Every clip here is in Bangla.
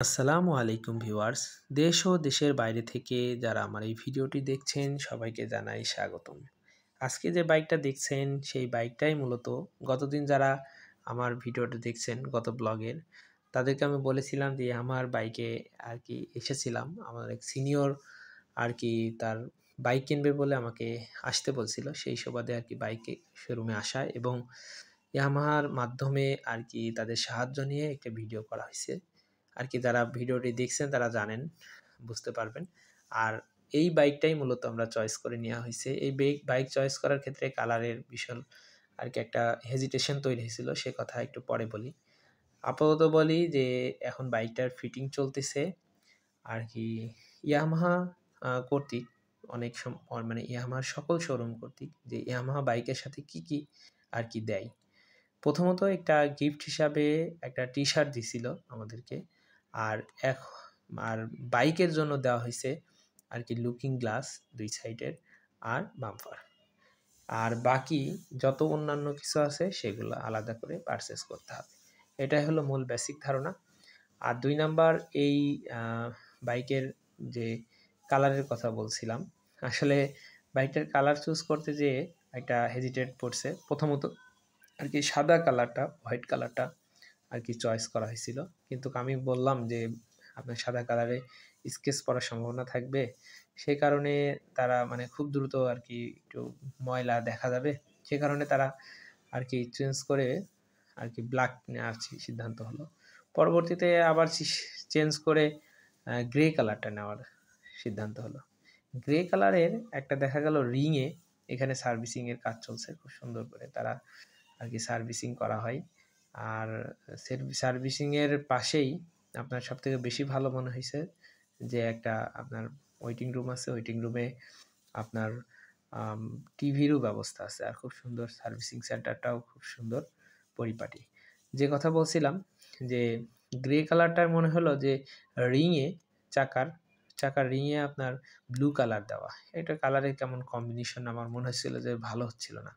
আসসালামু আলাইকুম ভিউয়ার্স। দেশ ও দেশের বাইরে থেকে যারা আমার এই ভিডিওটি দেখছেন সবাইকে জানাই স্বাগতম। আজকে যে বাইকটা দেখছেন সেই বাইকটাই মূলত গতদিন যারা আমার ভিডিওটা দেখছেন গত ব্লগের তাদেরকে আমি বলেছিলাম যে আমার বাইকে আর কি এসেছিলাম। আমার এক সিনিয়র আর কি তার বাইক কিনবে বলে আমাকে আসতে বলছিল। সেই সুবাদে আর কি বাইকে শোরুমে আসা এবং ইয়ামাহার মাধ্যমে আর কি তাদের সাহায্য নিয়ে একটা ভিডিও করা হয়েছে। আর কি যারা ভিডিওটি দেখছেন তারা জানেন, বুঝতে পারবেন। আর এই বাইকটাই মূলত আমরা চয়েস করে নেওয়া হয়েছে। এই বাইক চয়েস করার ক্ষেত্রে কালারের ভীষণ আর কি একটা হেজিটেশন তৈরি হয়েছিল, সে কথা একটু পরে বলি। আপাতত বলি যে এখন বাইকটার ফিটিং চলতেছে আর কি ইয়ামাহা কর্তৃক অনেক মানে ইয়ামাহার সকল শোরুম কর্তৃক যে ইয়ামাহা বাইকের সাথে কি কি আর কি দেয়। প্রথমত একটা গিফট হিসাবে একটা টি-শার্ট দিছিল আমাদেরকে। আর এক আর বাইকের জন্য দেওয়া হয়েছে আর কি লুকিং গ্লাস ২ সাইডের আর বাম্পার। আর বাকি যত অন্যান্য কিছু আছে সেগুলো আলাদা করে পারচেজ করতে হবে। এটাই হলো মূল বেসিক ধারণা। আর ২ নাম্বার এই বাইকের যে কালারের কথা বলছিলাম, আসলে বাইকটার কালার চুজ করতে যেয়ে একটা হেজিটেট পড়ছে। প্রথমত আর কি সাদা কালারটা, হোয়াইট কালারটা আর কি চয়েস করা হয়েছিল। কিন্তু আমি বললাম যে আপনার সাদা কালারে স্কেচ পড়ার সম্ভাবনা থাকবে। সেই কারণে তারা মানে খুব দ্রুত আর কি একটু ময়লা দেখা যাবে। সে কারণে তারা আর কি চেঞ্জ করে আর কি ব্ল্যাক নেওয়ার সিদ্ধান্ত হলো। পরবর্তীতে আবার চেঞ্জ করে গ্রে কালারটা নেওয়ার সিদ্ধান্ত হলো। গ্রে কালারের একটা দেখা গেল রিংয়ে এখানে সার্ভিসিংয়ের কাজ চলছে খুব সুন্দর করে। তারা আর কি সার্ভিসিং করা হয়। আর সার্ভিসিংয়ের পাশেই আপনার সবথেকে বেশি ভালো মনে হয়েছে যে একটা আপনার ওয়েটিং রুম আছে। ওয়েটিং রুমে আপনার টিভিরও ব্যবস্থা আছে। আর খুব সুন্দর সার্ভিসিং সেন্টারটাও খুব সুন্দর পরিপাটি। যে কথা বলছিলাম যে গ্রে কালারটার মনে হলো যে রিংয়ে চাকার রিংয়ে আপনার ব্লু কালার দেওয়া। এটা কালারের কেমন কম্বিনেশন আমার মনে হচ্ছিল যে ভালো হচ্ছিল না।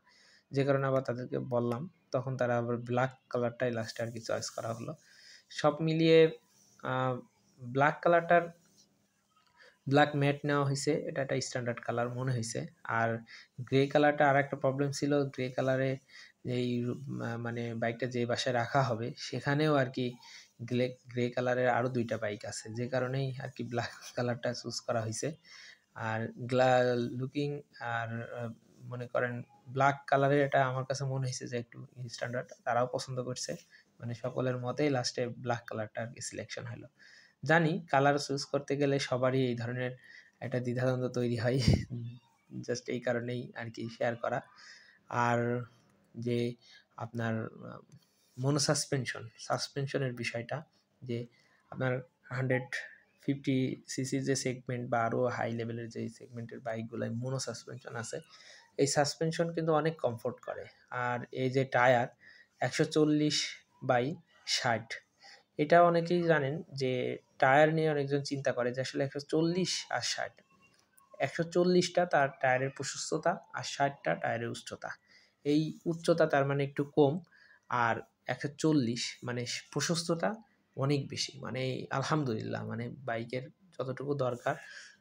যে কারণে আবার তাদেরকে বললাম। তখন তারা আবার ব্ল্যাক কালারটাই লাস্টে আর কি চয়েস করা হলো। সব মিলিয়ে ব্ল্যাক কালারটার ব্ল্যাক ম্যাট নেওয়া হয়েছে। এটা একটা স্ট্যান্ডার্ড কালার মনে হয়েছে। আর গ্রে কালারটা আরেকটা প্রবলেম ছিল। গ্রে কালারে এই মানে বাইকটা যে বাসায় রাখা হবে সেখানেও আর কি গ্রে কালারের আরও ২ টা বাইক আছে। যে কারণেই আর কি ব্ল্যাক কালারটা চুজ করা হয়েছে। আর লুকিং আর মনে করেন ব্ল্যাক কালারের এটা আমার কাছে মনে হয়েছে যে একটু স্ট্যান্ডার্ড। তারাও পছন্দ করছে। মানে সকলের মতেই লাস্টে ব্ল্যাক কালারটা আর কি সিলেকশন হলো। জানি কালার চুজ করতে গেলে সবারই এই ধরনের একটা দ্বিধাদ্বন্দ্ব তৈরি হয়। জাস্ট এই কারণেই আর কি শেয়ার করা। আর যে আপনার মনো সাসপেনশনের বিষয়টা যে আপনার 150 সিসির যে সেগমেন্ট বা আরও হাই লেভেলের যে সেগমেন্টের বাইকগুলোয় মনো সাসপেনশন আছে। এই সাসপেনশন কিন্তু অনেক কমফোর্ট করে। আর এই যে টায়ার ১৪০/৬০, এটা অনেকেই জানেন যে টায়ার নিয়ে অনেকজন চিন্তা করে যে আসলে ১৪০ আর ৬০, ১৪০টা তার টায়ারের প্রশস্ততা আর ৬০টা টায়ারের উচ্চতা। এই উচ্চতা তার মানে একটু কম, আর ১৪০ মানে প্রশস্ততা অনেক বেশি। মানে আলহামদুলিল্লাহ, মানে বাইকের যতটুকু দরকার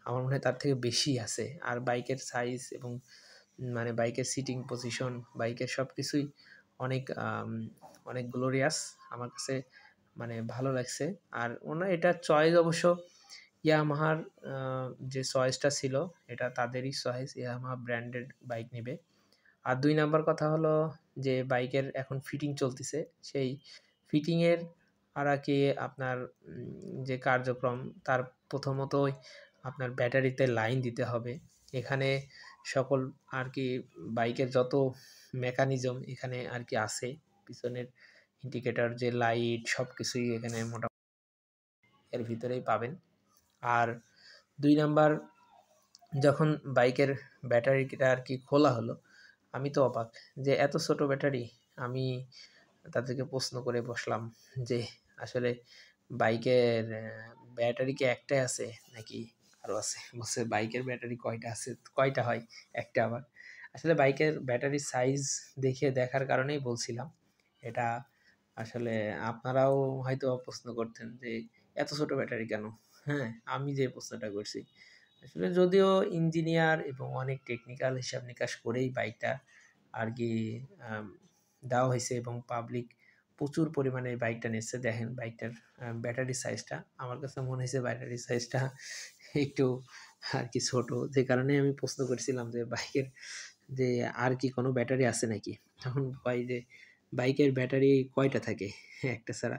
আমার মনে হয় তার থেকে বেশি আছে। আর বাইকের সাইজ এবং মানে বাইকের সিটিং পজিশন, বাইকের সব কিছুই অনেক অনেক গ্লোরিয়াস আমার কাছে, মানে ভালো লাগছে। আর এটা চয়েস অবশ্য ইয়ামাহার যে চয়েসটা ছিল এটা তাদেরই চয়েস। ইয়ামাহা ব্র্যান্ডেড বাইক নেবে। আর ২ নাম্বার কথা হলো যে বাইকের এখন ফিটিং চলতেছে। সেই ফিটিংয়ের আর কি আপনার যে কার্যক্রম তার প্রথমতই আপনার ব্যাটারিতে লাইন দিতে হবে। এখানে সকল আর কি বাইকের যত মেকানিজম এখানে আর কি আছে। পিছনের ইন্ডিকেটর যে লাইট সব কিছুই এখানে মোটামুটি এর ভিতরেই পাবেন। আর ২ নাম্বার যখন বাইকের ব্যাটারিটা আর কি খোলা হলো, আমি তো অবাক যে এত ছোট ব্যাটারি। আমি তাদেরকে প্রশ্ন করে বসলাম যে আসলে বাইকের ব্যাটারি কি একটাই আছে নাকি আরও আছে? বলছে বাইকের ব্যাটারি কয়টা আছে, কয়টা হয়? একটা আবার। আসলে বাইকের ব্যাটারির সাইজ দেখার কারণেই বলছিলাম। এটা আসলে আপনারাও হয়তো প্রশ্ন করতেন যে এত ছোট ব্যাটারি কেন? হ্যাঁ, আমি যে প্রশ্নটা করছি। আসলে যদিও ইঞ্জিনিয়ার এবং অনেক টেকনিক্যাল হিসাব নিকাশ করেই বাইকটা আর কি আম দেওয়া হইছে এবং পাবলিক প্রচুর পরিমাণে এই বাইকটা নিচ্ছে। দেখেন বাইকটার ব্যাটারি সাইজটা আমার কাছে মনে হইছে ব্যাটারি সাইজটা একটু আর কি ছোট। যে কারণে আমি প্রশ্ন করেছিলাম যে বাইকের যে আর কি কোনো ব্যাটারি আছে নাকি? তখন কয় যে বাইকের ব্যাটারি কয়টা থাকে? একটা ছাড়া।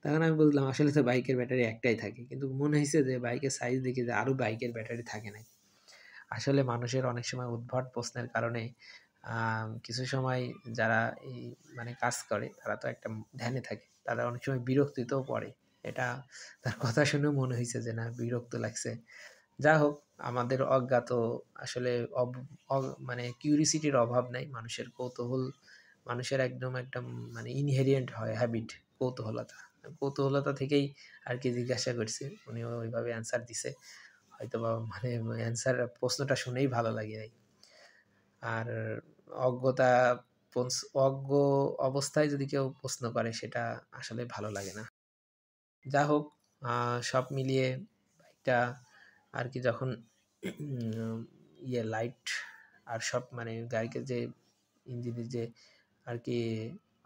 তখন আমি বুঝলাম আসলে তো বাইকের ব্যাটারি একটাই থাকে। কিন্তু মনে হইছে যে বাইকের সাইজ দেখে যে আরো বাইকের ব্যাটারি থাকে নাকি? আসলে মানুষের অনেক সময় উদ্ভট প্রশ্নের কারণে কিছু সময় যারা এই মানে কাজ করে তারা তো একটা ধ্যানে থাকে। তারা অনেক সময় বিরক্তিতেও পড়ে। এটা তার কথা শুনেও মনে হইছে যে না বিরক্ত লাগছে। যা হোক আমাদের অজ্ঞাত আসলে অব অ মানে কিউরিসিটির অভাব নাই। মানুষের কৌতূহল মানুষের একদম মানে ইনহেরিয়েন্ট হয় হ্যাবিট কৌতূহলতা। কৌতূহলতা থেকেই আরকি জিজ্ঞাসা করছি। উনিও ওইভাবে অ্যান্সার দিছে। হয়তোবা মানে অ্যান্সার প্রশ্নটা শুনেই ভালো লাগে নাই। আর অজ্ঞতা পন্স অজ্ঞ অবস্থায় যদি কেউ প্রশ্ন করে সেটা আসলে ভালো লাগে না। যা হোক সব মিলিয়ে বাইকটা আর কি যখন লাইট আর সব মানে গাড়িকে যে ইঞ্জিনের যে আর কি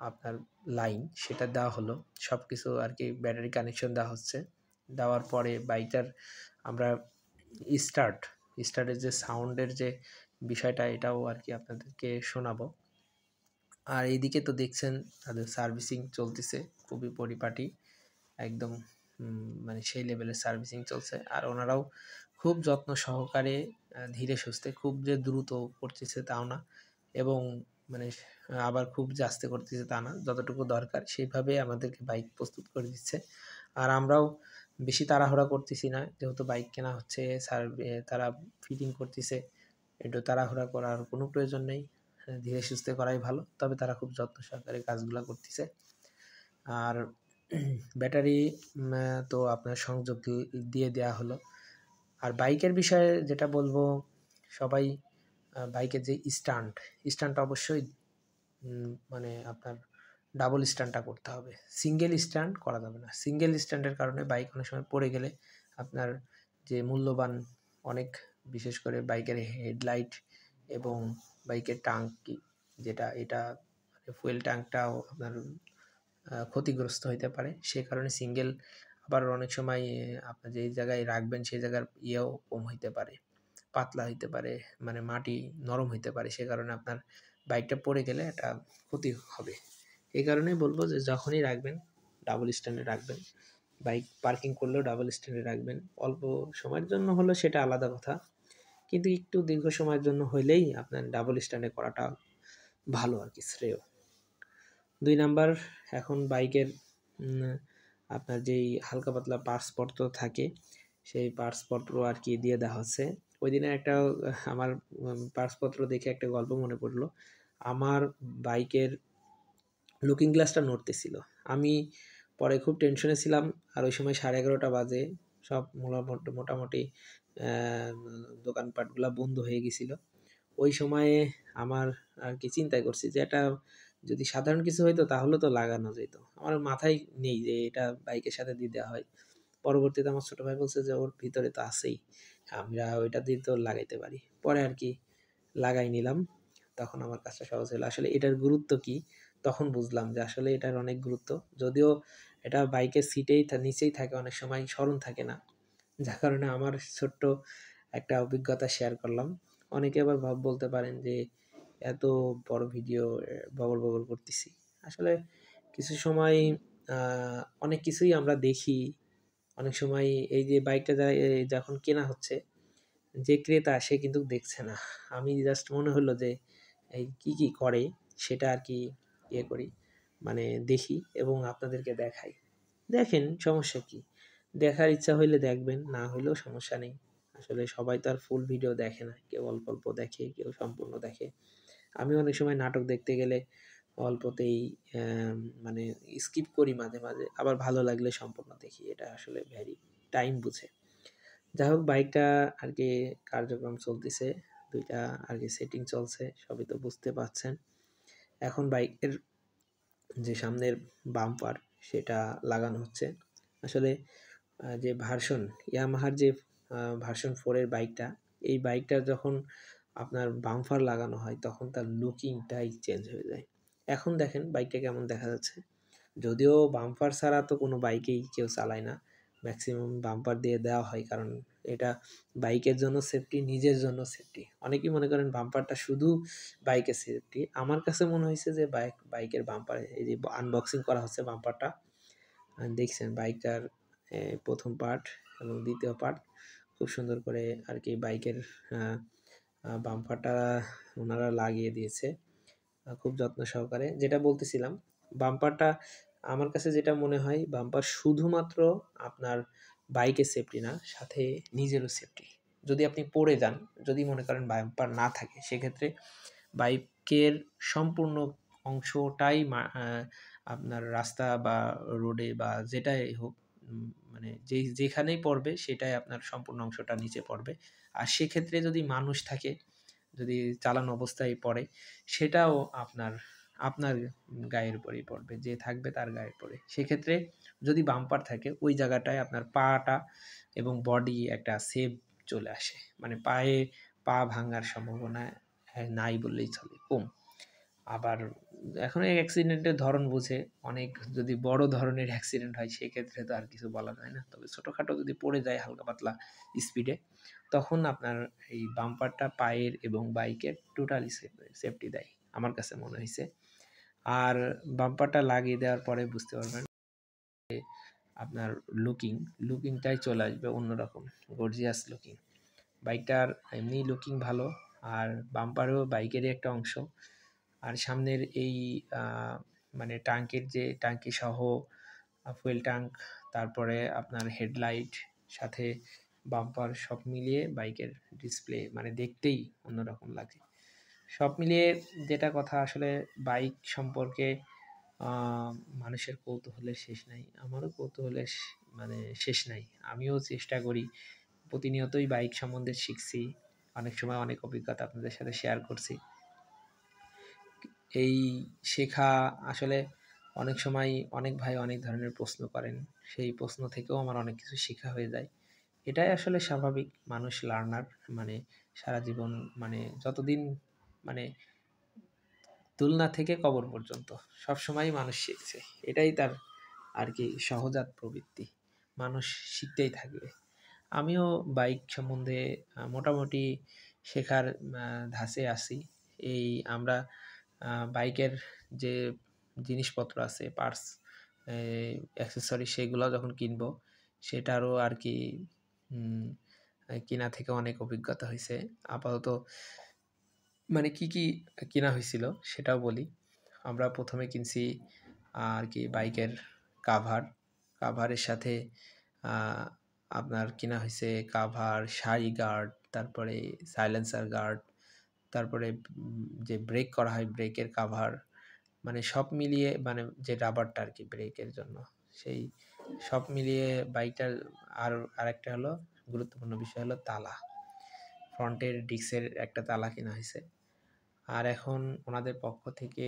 আপনার লাইন সেটা দেওয়া হলো। সবকিছু আর কি ব্যাটারি কানেকশন দেওয়া হচ্ছে। দেওয়ার পরে বাইকটার আমরা স্টার্ট, স্টার্টের যে সাউন্ডের যে বিষয়টা এটাও আর কি আপনাদেরকে শোনাবো। আর এইদিকে তো দেখছেন তাদের সার্ভিসিং চলতেছে খুবই পরিপাটি। একদম মানে সেই লেভেলের সার্ভিসিং চলছে। আর ওনারাও খুব যত্ন সহকারে ধীরে সুস্থে খুব যে দ্রুত করতেছে তাও না এবং মানে আবার খুব যে আস্তে করতেছে তা না। যতটুকু দরকার সেইভাবে আমাদেরকে বাইক প্রস্তুত করে দিচ্ছে। আর আমরাও বেশি তাড়াহুড়া করতেছি না। যেহেতু বাইক কেনা হচ্ছে তারা ফিটিং করতেছে। একটু তাড়াহুড়া করার কোনো প্রয়োজন নেই। ধীরে সুস্থে করাই ভালো। তবে তারা খুব যত্ন সহকারে কাজগুলা করতেছে। আর ব্যাটারি তো আপনার সংযোগ দিয়ে দেয়া হলো। আর বাইকের বিষয়ে যেটা বলবো সবাই বাইকের যে স্ট্যান্ডটা অবশ্যই মানে আপনার ডাবল স্ট্যান্ডটা করতে হবে। সিঙ্গেল স্ট্যান্ড করা যাবে না। সিঙ্গেল স্ট্যান্ডের কারণে বাইক অনেক সময় পড়ে গেলে আপনার যে মূল্যবান অনেক বিশেষ করে বাইকের হেডলাইট এবং বাইকের টাঙ্কি যেটা এটা ফুয়েল ট্যাঙ্কটাও আপনার ক্ষতিগ্রস্ত হইতে পারে। সে কারণে সিঙ্গেল আবার অনেক সময় আপনার যেই জায়গায় রাখবেন সেই জায়গার ইয়েও কম হইতে পারে, পাতলা হইতে পারে, মানে মাটি নরম হইতে পারে। সে কারণে আপনার বাইকটা পড়ে গেলে একটা ক্ষতি হবে। এই কারণেই বলবো যে যখনই রাখবেন ডাবল স্ট্যান্ডে রাখবেন। বাইক পার্কিং করলেও ডাবল স্ট্যান্ডে রাখবেন। অল্প সময়ের জন্য হলেও সেটা আলাদা কথা। কিন্তু একটু দীর্ঘ সময়ের জন্য হইলেই আপনার ডাবল স্ট্যান্ডে করাটা ভালো আরকি শ্রেয়। ২ নাম্বার এখন বাইকের আপনার যেই হালকা পাতলা পার্টসপত্র থাকে, সেই পার্টসপত্র আর কি দিয়ে দেওয়া হচ্ছে। ওইদিনে একটা আমার পার্টসপত্র দেখে একটা গল্প মনে পড়লো। আমার বাইকের লুকিং গ্লাসটা নড়তেছিল। আমি পরে খুব টেনশনে ছিলাম। আর ওই সময় 11:30 বাজে। সব মোটামুটি অ্যা দোকানপাটগুলা বন্ধ হয়ে গেছিল। ওই সময়ে আমার আর কি চিন্তাই করছি যে এটা যদি সাধারণ কিছু হইতো তাহলে তো লাগানো যেত। আমার মাথায় নেই যে এটা বাইকের সাথে দিয়ে দেওয়া হয়। পরবর্তীতে আমার ছোট ভাই বলছে যে ওর ভিতরে তো আছেই। আমরা ওইটা দিয়ে তো লাগাইতে পারি। পরে আর কি লাগাই নিলাম। তখন আমার কাজটা সহজ হলো। আসলে এটার গুরুত্ব কি? তখন বুঝলাম যে আসলে এটার অনেক গুরুত্ব। যদিও এটা বাইকের সিটেই নিচেই থাকে অনেক সময় স্মরণ থাকে না। যার কারণে আমার ছোট্ট একটা অভিজ্ঞতা শেয়ার করলাম। অনেকে আবার বলতে পারেন যে এত বড় ভিডিও বগল করতেছি। আসলে কিছু সময় আ অনেক কিছুই আমরা দেখি। অনেক সময় এই যে বাইকটা যখন কেনা হচ্ছে, যে ক্রেতা সে কিন্তু দেখছে না। আমি জাস্ট মনে হলো যে এই কি করে সেটা আর কি ইয়ে করি, মানে দেখি এবং আপনাদেরকে দেখাই। দেখেন সমস্যা কি? দেখার ইচ্ছা হইলে দেখবেন, না হইলেও সমস্যা নেই। আসলে সবাই তো আর ফুল ভিডিও দেখে না। কেউ অল্প দেখে, কেউ সম্পূর্ণ দেখে। আমি অনেক সময় নাটক দেখতে গেলে অল্পতেই মানে স্কিপ করি মাঝে। আবার ভালো লাগলে সম্পূর্ণ দেখি। এটা আসলে টাইম বুঝে। যাই হোক বাইকটা আরকি কার্যক্রম চলতেছে। ২ টা আরকি সেটিং চলছে। সবই তো বুঝতে পারছেন। এখন বাইকের যে সামনের বাম্পার সেটা লাগানো হচ্ছে। আসলে যে ভার্সন ইয়ামাহার যে ভার্সন 4 এর বাইকটা, এই বাইকটা যখন আপনার বাম্পার লাগানো হয় তখন তার লুকিংটাই চেঞ্জ হয়ে যায়। এখন দেখেন বাইকটা কেমন দেখা যাচ্ছে। যদিও বাম্পার ছাড়া তো কোনো বাইকেই কেউ চালায় না, ম্যাক্সিমাম বাম্পার দিয়ে দেওয়া হয়, কারণ এটা বাইকের জন্য সেফটি, নিজের জন্য সেফটি। অনেকেই মনে করেন বাম্পারটা শুধু বাইকের সেফটি, আমার কাছে মনে হয়েছে যে বাইকের বাম্পার, এই যে আনবক্সিং করা হচ্ছে বাম্পারটা দেখছেন বাইকটার প্রথম পার্ট এবং দ্বিতীয় পার্ট খুব সুন্দর করে আর কি বাইকের বাম্পারটা ওনারা লাগিয়ে দিয়েছে খুব যত্ন সহকারে। যেটা বলতেছিলাম, বাম্পারটা আমার কাছে যেটা মনে হয়, বাম্পার শুধুমাত্র আপনার বাইকের সেফটি না, সাথে নিজেরও সেফটি। যদি আপনি পড়ে যান, যদি মনে করেন বাম্পার না থাকে, সেক্ষেত্রে বাইকের সম্পূর্ণ অংশটাই আপনার রাস্তা বা রোডে বা যেটাই হোক, মানে যেখানেই পড়বে সেটাই আপনার সম্পূর্ণ অংশটা নিচে পড়বে। আর সেক্ষেত্রে যদি মানুষ থাকে, যদি চালানো অবস্থায় পড়ে, সেটাও আপনার আপনার গায়ের উপরেই পড়বে, যে থাকবে তার গায়ে পড়ে। সেক্ষেত্রে যদি বাম্পার থাকে, ওই জায়গাটায় আপনার পাটা এবং বডি একটা সেভ চলে আসে, মানে পায়ে পা ভাঙার সম্ভাবনা নাই বললেই চলে, কম। আবার এখন এই অ্যাক্সিডেন্টের ধরন বুঝে, অনেক যদি বড় ধরনের অ্যাক্সিডেন্ট হয় সেক্ষেত্রে তো আর কিছু বলা যায় না, তবে ছোটোখাটো যদি পড়ে যায় হালকা পাতলা স্পিডে, তখন আপনার এই বাম্পারটা পায়ের এবং বাইকের টোটালি সেফটি দেয়, আমার কাছে মনে হয়েছে। আর বাম্পারটা লাগিয়ে দেওয়ার পরে বুঝতে পারবেন আপনার লুকিংটাই চলে আসবে অন্যরকম, গর্জিয়াস লুকিং। বাইকটার এমনি লুকিং ভালো, আর বাম্পারও বাইকেরই একটা অংশ। আর সামনের এই মানে ট্যাঙ্কের যে ট্যাঙ্কি সহ ফুয়েল ট্যাঙ্ক, তারপরে আপনার হেডলাইট, সাথে বাম্পার, সব মিলিয়ে বাইকের ডিসপ্লে মানে দেখতেই অন্যরকম লাগে। সব মিলিয়ে যেটা কথা, আসলে বাইক সম্পর্কে মানুষের কৌতূহলের শেষ নাই, আমারও কৌতূহলের মানে শেষ নাই। আমিও চেষ্টা করি, প্রতিনিয়তই বাইক সম্বন্ধে শিখছি, অনেক সময় অনেক অভিজ্ঞতা আপনাদের সাথে শেয়ার করছি। এই শেখা আসলে অনেক সময় অনেক ভাই অনেক ধরনের প্রশ্ন করেন, সেই প্রশ্ন থেকেও আমার অনেক কিছু শেখা হয়ে যায়। এটাই আসলে স্বাভাবিক, মানুষ লার্নার, মানে সারা জীবন, মানে যতদিন, মানে তুলনা থেকে কবর পর্যন্ত সবসময়ই মানুষ শিখছে, এটাই তার আর কি সহজাত প্রবৃত্তি, মানুষ শিখতেই থাকবে। আমিও বাইক সম্বন্ধে মোটামুটি শেখার ধাঁচে আছি। এই আমরা বাইকের যে জিনিসপত্র আছে, পার্টস, অ্যাক্সেসরি, সেগুলো যখন কিনবো, সেটারও আর কি কিনা থেকে অনেক অভিজ্ঞতা হয়েছে। আপাতত মানে কি কি কেনা হয়েছিল সেটাও বলি। আমরা প্রথমে কিনছি আর কি বাইকের কাভারের সাথে আপনার কিনা হয়েছে কাভার, সাই গার্ড, তারপরে সাইলেন্সার গার্ড, তারপরে যে ব্রেক করা হয় ব্রেকের কাভার, মানে সব মিলিয়ে, মানে যে রাবারটা আর কি ব্রেকের জন্য, সেই সব মিলিয়ে বাইকটার। আর আরেকটা হলো গুরুত্বপূর্ণ বিষয় হলো তালা, ফ্রন্টের ডিস্কের একটা তালা কেনা হয়েছে। আর এখন ওনাদের পক্ষ থেকে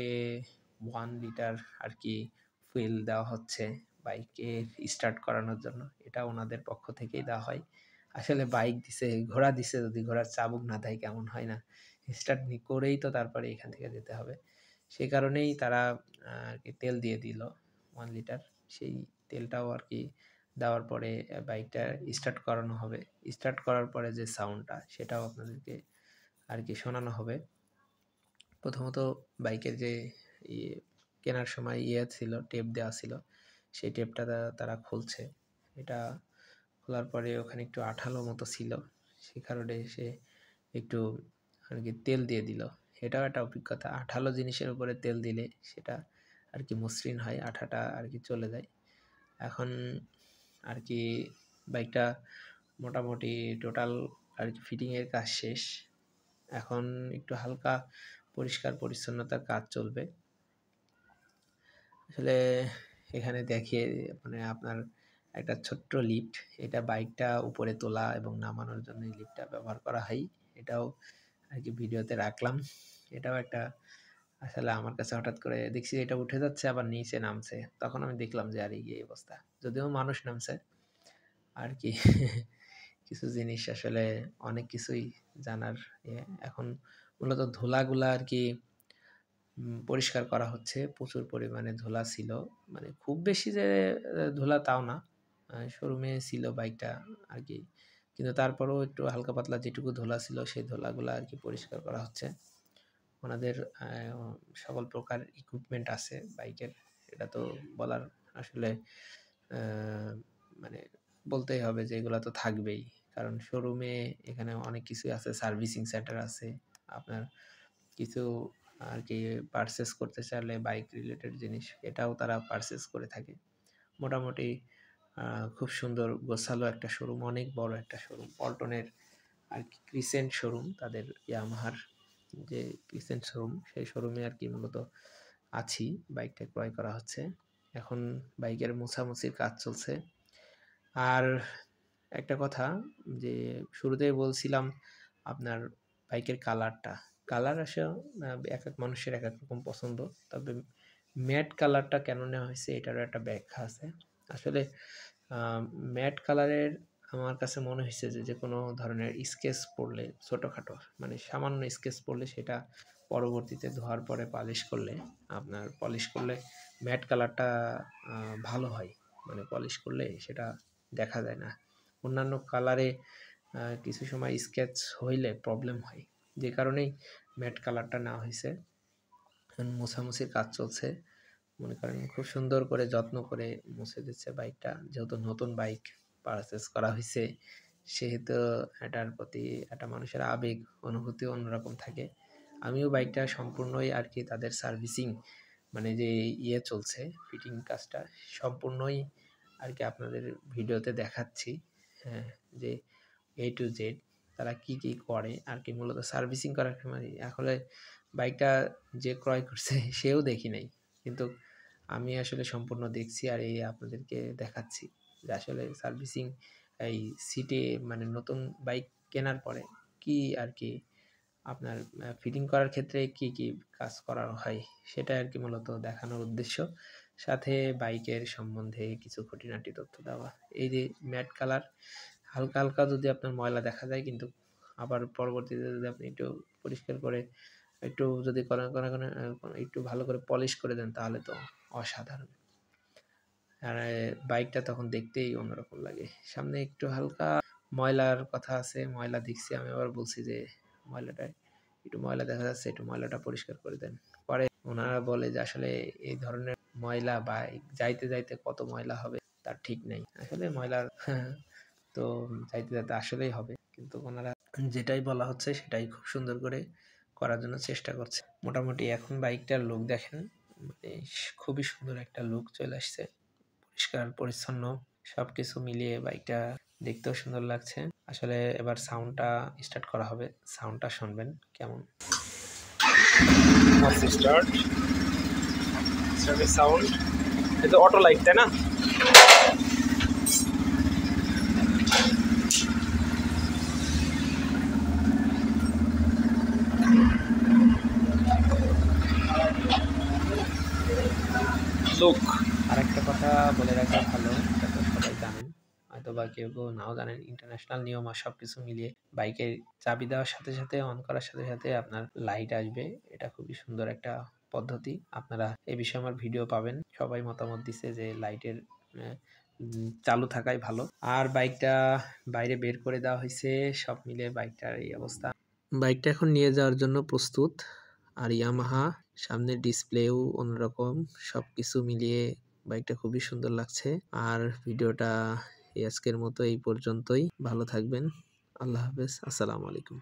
1 লিটার আর কি ফুয়েল দেওয়া হচ্ছে বাইকে স্টার্ট করানোর জন্য, এটা ওনাদের পক্ষ থেকেই দেওয়া হয়। আসলে বাইক দিছে, ঘোড়া দিছে, যদি ঘোড়ার চাবুক না দেয় কেমন হয় না, স্টার্ট করেই তো তারপরে এখান থেকে যেতে হবে। সেই কারণেই তারা আর কি তেল দিয়ে দিল 1 লিটার। সেই তেলটাও আর কি দেওয়ার পরে বাইকটা স্টার্ট করানো হবে। স্টার্ট করার পরে যে সাউন্ডটা, সেটাও আপনাদেরকে আর কি শোনানো হবে। প্রথমত বাইকের যে কেনার সময় ছিল, টেপ দেওয়া ছিল, সেই টেপটা তারা খুলছে। এটা খোলার পরে ওখানে একটু আঠালো মতো ছিল, সে কারণে সে একটু আর কি তেল দিয়ে দিল। এটাও একটা অভিজ্ঞতা, আঠালো জিনিসের উপরে তেল দিলে সেটা আর কি মসৃণ হয়, আঠাটা আর কি চলে যায়। এখন আর কি বাইকটা মোটামুটি টোটাল আর কি ফিটিংয়ের কাজ শেষ। এখন একটু হালকা পরিষ্কার পরিচ্ছন্নতার কাজ চলবে। আসলে এখানে দেখিয়ে, মানে আপনার একটা ছোট্ট লিফট, এটা বাইকটা উপরে তোলা এবং নামানোর জন্য এই লিফটটা ব্যবহার করা হয়। এটাও আর কি ভিডিওতে রাখলাম। এটাও একটা, আসলে আমার কাছে হঠাৎ করে দেখছি এটা উঠে যাচ্ছে আবার নিচে নামছে, তখন আমি দেখলাম যে আর এই অবস্থা, যদিও মানুষ নামছে, আর কি কিছু জিনিস আসলে অনেক কিছুই জানার এখন মূলত ধুলাগুলা আর কি পরিষ্কার করা হচ্ছে। প্রচুর পরিমাণে ধুলা ছিল, মানে খুব বেশি যে ধুলা তাও না, শোরুমে ছিল বাইকটা আর কি, কিন্তু তারপরেও একটু হালকা পাতলা যেটুকু ধুলা ছিল সেই ধুলাগুলা আর কি পরিষ্কার করা হচ্ছে। ওনাদের সকল প্রকার ইকুইপমেন্ট আছে বাইকের, এটা তো বলার আসলে মানে বলতেই হবে যে এগুলো তো থাকবেই, কারণ শোরুমে এখানে অনেক কিছুই আছে, সার্ভিসিং সেন্টার আছে, আপনার কিছু আর কি পারচেস করতে চাইলে বাইক রিলেটেড জিনিস এটাও তারা পারচেস করে থাকে। মোটামুটি খুব সুন্দর গোছালো একটা শোরুম, অনেক বড় একটা শোরুম, পল্টনের আর কি ক্রিসেন্ট শোরুম, তাদের ইয়ামাহার যে ক্রিসেন্ট শোরুম, সেই শোরুমে আর কি মূলত আছি। বাইকটা ক্রয় করা হচ্ছে, এখন বাইকের মোছামুছির কাজ চলছে। আর একটা কথা, যে শুরুতেই বলছিলাম আপনার বাইকের কালার আসলে এক এক মানুষের এক এক রকম পছন্দ, তবে ম্যাট কালারটা কেন নেওয়া হয়েছে এটারও একটা ব্যাখ্যা আছে। আসলে ম্যাট কালারের আমার কাছে মনে হয়েছে যে যে কোনো ধরনের স্কেচ পড়লে, ছোটোখাটো মানে সামান্য স্কেচ পড়লে সেটা পরবর্তীতে ধোয়ার পরে পলিশ করলে ম্যাট কালারটা ভালো হয়, মানে পলিশ করলে সেটা দেখা যায় না। অন্যান্য কালারে কিছু সময় স্কেচ হইলে প্রবলেম হয়, যে কারণেই ম্যাট কালারটা নেওয়া হয়েছে। এখন মোছামুছির কাজ চলছে, মনে করেন খুব সুন্দর করে যত্ন করে মুছে দিচ্ছে বাইকটা, যেহেতু নতুন বাইক পারচেস করা হয়েছে সেহেতু এটার প্রতি একটা মানুষের আবেগ অনুভূতি অন্যরকম থাকে। আমিও বাইকটা সম্পূর্ণই আর কি তাদের সার্ভিসিং, মানে যে চলছে ফিটিং কাজটা সম্পূর্ণই আর কি আপনাদের ভিডিওতে দেখাচ্ছি। হ্যাঁ, যে টু জেড তারা কি কি করে আর কি, মূলত সার্ভিসিং করার সময় আসলে বাইকটা যে ক্রয় করছে সেও দেখি নাই, কিন্তু আমি আসলে সম্পূর্ণ দেখছি আর এই আপনাদেরকে দেখাচ্ছি যে আসলে সার্ভিসিং এই সিটে, মানে নতুন বাইক কেনার পরে কি আর কি আপনার ফিটিং করার ক্ষেত্রে কি কি কাজ করা হয় সেটা আর কি মূলত দেখানোর উদ্দেশ্য, সাথে বাইকের সম্বন্ধে কিছু খুঁটিনাটি তথ্য দেওয়া। এই যে ম্যাট কালার, হালকা হালকা যদি আপনার ময়লা দেখা যায়, কিন্তু আবার পরবর্তীতে যদি আপনি একটু পরিষ্কার করে একটু যদি একটু ভালো করে পলিশ করে দেন তাহলে তো অসাধারণ, আর বাইকটা তখন দেখতেই অন্যরকম লাগে। সামনে একটু হালকা ময়লার কথা আছে, ময়লা দেখছি, আমি আবার বলছি যে একটু ময়লা দেখা যাচ্ছে, একটু ময়লাটা পরিষ্কার করে দেন। পরে ওনারা বলে যে আসলে এই ধরনের ময়লা বাইক যাইতে যাইতে কত ময়লা হবে তার ঠিক নেই, আসলে ময়লার তো যাইতে যাইতে আসলেই হবে, কিন্তু ওনারা যেটাই বলা হচ্ছে সেটাই খুব সুন্দর করে করার জন্য চেষ্টা করছে। মোটামুটি এখন বাইকটার লুক দেখেন, মানে খুবই সুন্দর একটা লুক চলে আসছে, পরিষ্কার পরিচ্ছন্ন সবকিছু মিলিয়ে বাইকটা দেখতেও সুন্দর লাগছে। আসলে এবার সাউন্ডটা স্টার্ট করা হবে, সাউন্ডটা শুনবেন কেমন। স্টার্ট সাউন্ড, এটা অটো লাইট তাই না? লুক। আরেকটা কথা বলে রাখা ভালো, এটা তো সবাই জানেন, হয়তো বা কেউ কেউ নাও জানেন, ইন্টারন্যাশনাল নিয়ম আর সবকিছু মিলিয়ে বাইকের চাবি দেওয়ার সাথে সাথে অন করার সাথে সাথে আপনার লাইট আসবে, এটা খুবই সুন্দর একটা পদ্ধতি। আপনারা এ বিষয়ে আমার ভিডিও পাবেন, সবাই মতামত দিছে যে লাইটের চালু থাকাই ভালো। আর বাইকটা বাইরে বের করে দেওয়া হয়েছে, সব মিলে বাইকটার এই অবস্থা। বাইকটা এখন নিয়ে যাওয়ার জন্য প্রস্তুত, আর ইয়ামাহা সামনের ডিসপ্লেও অন্যরকম, সবকিছু মিলিয়ে বাইকটা খুবই সুন্দর লাগছে। আর ভিডিওটা আজকের মতো এই পর্যন্তই, ভালো থাকবেন, আল্লাহ হাফেজ, আসসালামু আলাইকুম।